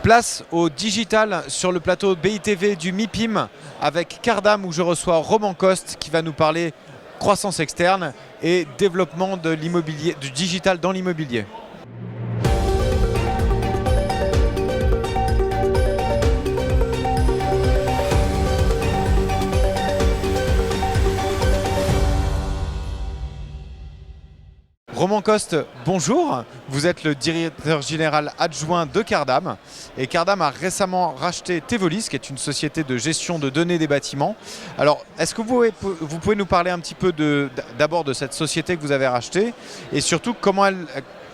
Place au digital sur le plateau BITV du MIPIM avec Cardam où je reçois Roman Coste qui va nous parler croissance externe et développement de l'immobilier, du digital dans l'immobilier. Roman Coste, bonjour. Vous êtes le directeur général adjoint de Cardam. Et Cardam a récemment racheté Tevolis, qui est une société de gestion de données des bâtiments. Alors, est-ce que vous pouvez nous parler un petit peu d'abord de cette société que vous avez rachetée et surtout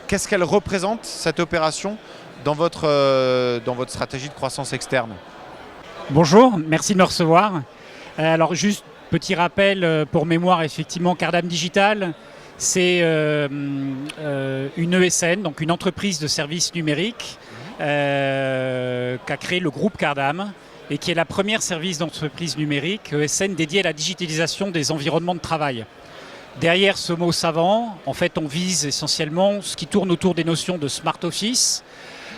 qu'est-ce qu'elle représente, cette opération, dans votre stratégie de croissance externe? Bonjour, merci de me recevoir. Alors, juste petit rappel pour mémoire, effectivement, Cardam Digital, c'est une ESN, donc une entreprise de services numériques qu'a créé le groupe Cardam et qui est la première service d'entreprise numérique ESN dédiée à la digitalisation des environnements de travail. Derrière ce mot savant, en fait, on vise essentiellement ce qui tourne autour des notions de Smart Office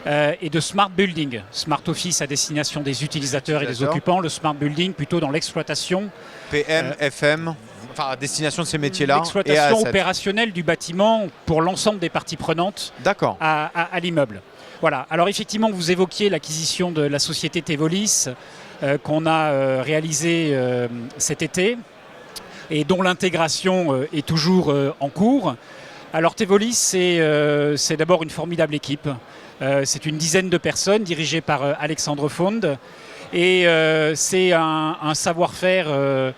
et de Smart Building. Smart Office à destination des utilisateurs et des occupants, le Smart Building plutôt dans l'exploitation. PM, FM. Enfin, à destination de ces métiers-là. L'exploitation opérationnelle du bâtiment pour l'ensemble des parties prenantes à l'immeuble. Voilà. Alors effectivement, vous évoquiez l'acquisition de la société Tevolis qu'on a réalisée cet été et dont l'intégration est toujours en cours. Alors Tevolis, c'est d'abord une formidable équipe. C'est une dizaine de personnes dirigées par Alexandre Fonde et c'est un savoir-faire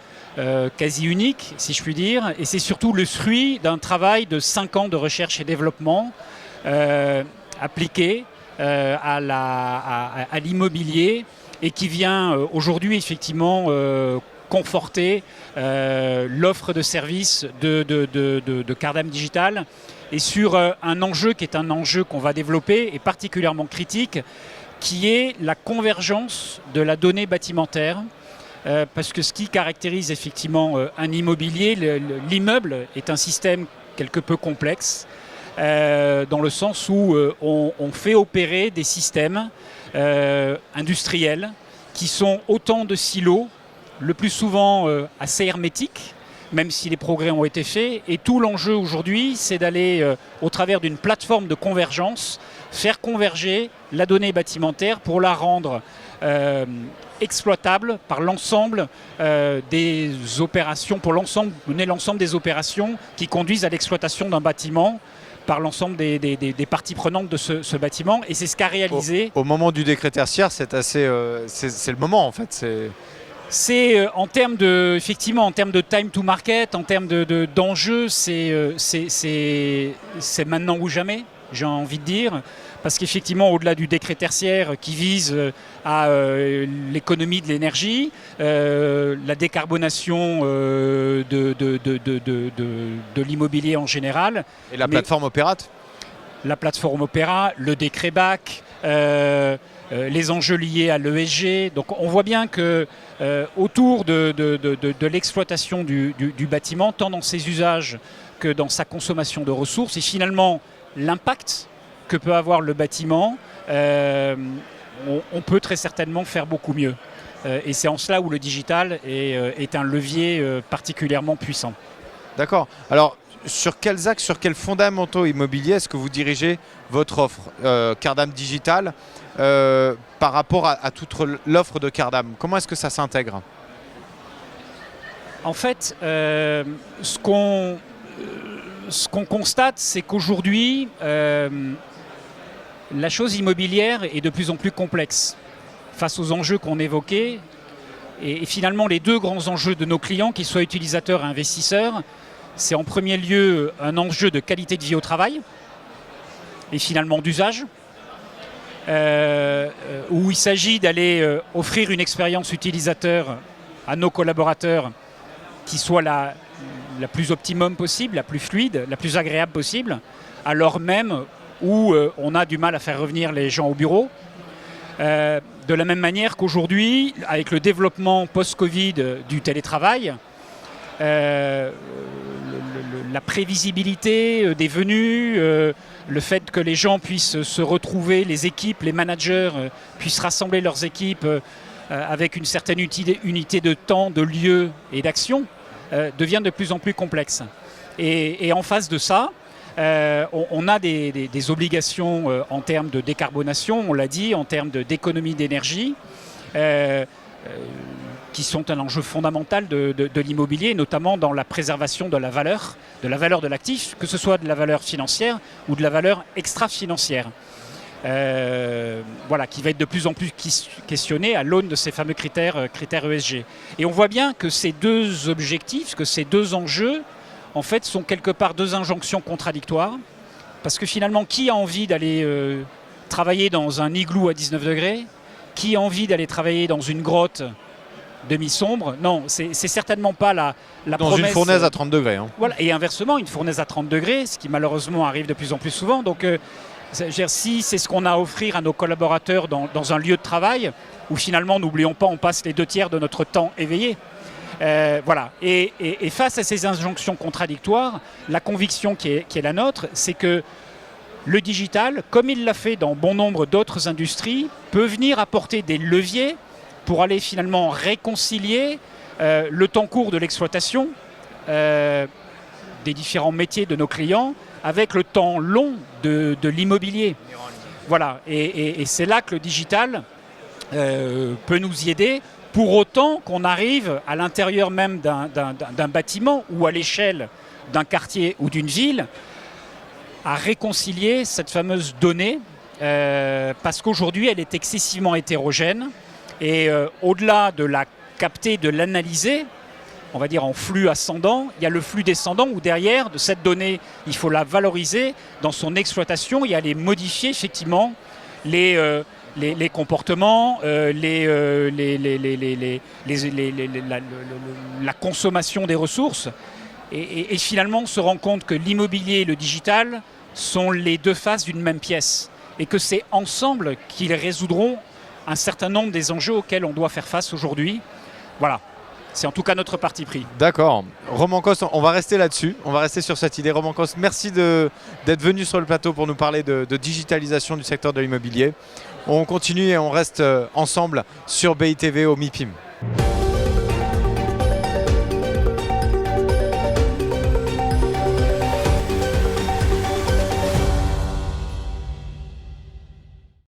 quasi unique, si je puis dire, et c'est surtout le fruit d'un travail de 5 ans de recherche et développement appliqué à l'immobilier et qui vient aujourd'hui effectivement conforter l'offre de services de Cardam Digital et sur un enjeu qui est un enjeu qu'on va développer et particulièrement critique, qui est la convergence de la donnée bâtimentaire. Parce que ce qui caractérise effectivement un immobilier, l'immeuble est un système quelque peu complexe, dans le sens où on fait opérer des systèmes industriels qui sont autant de silos, le plus souvent assez hermétiques, même si les progrès ont été faits. Et tout l'enjeu aujourd'hui, c'est d'aller, au travers d'une plateforme de convergence, faire converger la donnée bâtimentaire pour la rendre exploitable par l'ensemble des opérations, pour mener l'ensemble des opérations qui conduisent à l'exploitation d'un bâtiment par l'ensemble des parties prenantes de ce bâtiment. Et c'est ce qu'a réalisé... Au moment du décret tertiaire, c'est le moment en fait. C'est effectivement en termes de time to market, en termes d'enjeux, c'est maintenant ou jamais, j'ai envie de dire. Parce qu'effectivement, au-delà du décret tertiaire qui vise à l'économie de l'énergie, la décarbonation de l'immobilier en général. Et la plateforme Opérate ? La plateforme Opéra, le décret BAC, les enjeux liés à l'ESG. Donc on voit bien que autour de l'exploitation du bâtiment, tant dans ses usages que dans sa consommation de ressources, et finalement l'impact que peut avoir le bâtiment, on peut très certainement faire beaucoup mieux. Et c'est en cela où le digital est un levier particulièrement puissant. D'accord. Alors, sur quels axes, sur quels fondamentaux immobiliers est-ce que vous dirigez votre offre Cardam Digital par rapport à toute l'offre de Cardam? Comment est-ce que ça s'intègre? En fait, ce qu'on constate, c'est qu'aujourd'hui, la chose immobilière est de plus en plus complexe face aux enjeux qu'on évoquait. Et finalement, les deux grands enjeux de nos clients, qu'ils soient utilisateurs et investisseurs, c'est en premier lieu un enjeu de qualité de vie au travail et finalement d'usage, où il s'agit d'aller offrir une expérience utilisateur à nos collaborateurs qui soit la plus optimum possible, la plus fluide, la plus agréable possible, alors même où on a du mal à faire revenir les gens au bureau. De la même manière qu'aujourd'hui, avec le développement post-Covid du télétravail, la prévisibilité des venues, le fait que les gens puissent se retrouver, les équipes, les managers puissent rassembler leurs équipes avec une certaine unité de temps, de lieu et d'action, devient de plus en plus complexe. Et en face de ça, on a des obligations en termes de décarbonation, on l'a dit, en termes d'économie d'énergie, qui sont un enjeu fondamental de l'immobilier, notamment dans la préservation de la valeur de l'actif, que ce soit de la valeur financière ou de la valeur extra-financière. Voilà, qui va être de plus en plus questionné à l'aune de ces fameux critères ESG. Et on voit bien que ces deux objectifs, que ces deux enjeux, en fait, sont quelque part deux injonctions contradictoires. Parce que finalement, qui a envie d'aller travailler dans un igloo à 19 degrés? Qui a envie d'aller travailler dans une grotte demi-sombre? Non, c'est certainement pas la dans promesse. Une fournaise à 30 degrés. Hein. Voilà, et inversement, une fournaise à 30 degrés, ce qui malheureusement arrive de plus en plus souvent. Donc, si c'est ce qu'on a à offrir à nos collaborateurs dans un lieu de travail, où finalement, n'oublions pas, on passe les 2/3 de notre temps éveillé. Voilà. Et face à ces injonctions contradictoires, la conviction qui est la nôtre, c'est que le digital, comme il l'a fait dans bon nombre d'autres industries, peut venir apporter des leviers pour aller finalement réconcilier le temps court de l'exploitation des différents métiers de nos clients avec le temps long de l'immobilier. Voilà. Et c'est là que le digital peut nous y aider, pour autant qu'on arrive à l'intérieur même d'un bâtiment ou à l'échelle d'un quartier ou d'une ville à réconcilier cette fameuse donnée, parce qu'aujourd'hui elle est excessivement hétérogène et au-delà de la capter, de l'analyser, on va dire en flux ascendant, il y a le flux descendant où derrière de cette donnée il faut la valoriser dans son exploitation et aller modifier effectivement les comportements, la consommation des ressources et finalement on se rend compte que l'immobilier et le digital sont les deux faces d'une même pièce et que c'est ensemble qu'ils résoudront un certain nombre des enjeux auxquels on doit faire face aujourd'hui. Voilà, c'est en tout cas notre parti pris. D'accord. Roman Coste, on va rester là-dessus, on va rester sur cette idée. Roman Coste, merci d'être venu sur le plateau pour nous parler de digitalisation du secteur de l'immobilier. On continue et on reste ensemble sur BITV au MIPIM.